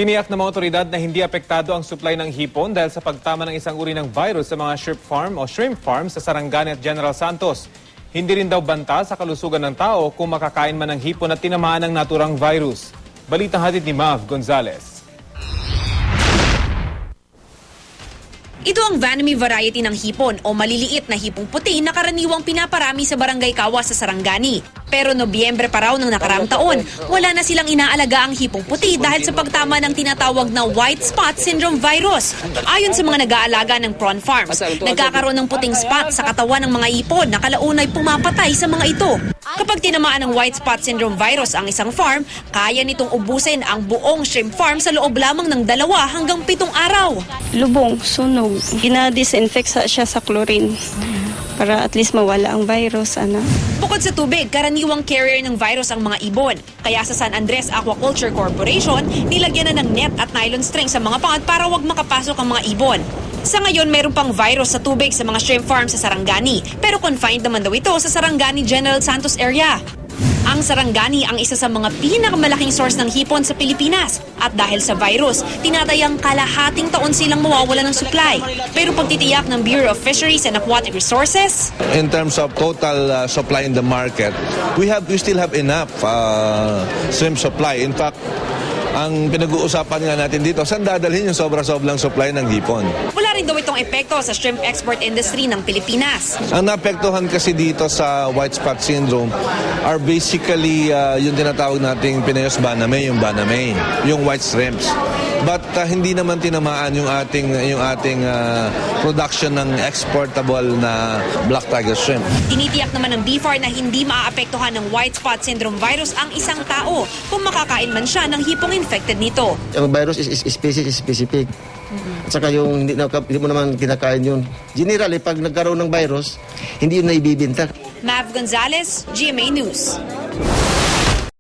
Tiniyak ng mga otoridad na hindi apektado ang supply ng hipon dahil sa pagtama ng isang uri ng virus sa mga shrimp farm sa Sarangani at General Santos. Hindi rin daw banta sa kalusugan ng tao kung makakain man ng hipon at tinamaan ng naturang virus. Balitang hatid ni Mav Gonzalez. Ito ang Vanemy variety ng hipon o maliliit na hipong puti na karaniwang pinaparami sa Barangay Kawa sa Sarangani. Pero Nobyembre pa raw ng nakaraang taon, wala na silang inaalaga ang hipong puti dahil sa pagtama ng tinatawag na white spot syndrome virus. Ayon sa mga nag-aalaga ng prawn farms, nagkakaroon ng puting spot sa katawan ng mga ipon na kalaunay pumapatay sa mga ito. Kapag tinamaan ng white spot syndrome virus ang isang farm, kaya nitong ubusin ang buong shrimp farm sa loob lamang ng 2 hanggang 7 araw. Lubong, sunog. Gina-disinfect siya sa chlorine para at least mawala ang virus. Bukod sa tubig, karaniwang carrier ng virus ang mga ibon. Kaya sa San Andres Aquaculture Corporation, nilagyan na ng net at nylon string sa mga pangat para wag makapasok ang mga ibon. Sa ngayon, meron pang virus sa tubig sa mga shrimp farm sa Sarangani, pero confined naman daw ito sa Sarangani General Santos area. Ang Sarangani ang isa sa mga pinakamalaking source ng hipon sa Pilipinas. At dahil sa virus, tinatayang kalahating taon silang mawawala ng supply. Pero pagtitiyak ng Bureau of Fisheries and Aquatic Resources, in terms of total supply in the market, we still have enough shrimp supply. In fact, ang pinag-uusapan nga natin dito, saan dadalhin yung sobra-sobrang supply ng hipon? Wala rin daw itong epekto sa shrimp export industry ng Pilipinas. Ang naapektuhan kasi dito sa white spot syndrome are basically yung tinatawag nating Pineus baname, yung white shrimps. But hindi naman tinamaan yung ating production ng exportable na black tiger shrimp. Tinitiyak naman ng BFAR na hindi maaapektuhan ng white spot syndrome virus ang isang tao kung makakain man siya ng hipong infected nito. Ang virus is species specific. At saka yung hindi mo naman kinakain yun. Generally, pag nagkaroon ng virus, hindi yun na ibibinta. Mav Gonzalez, GMA News.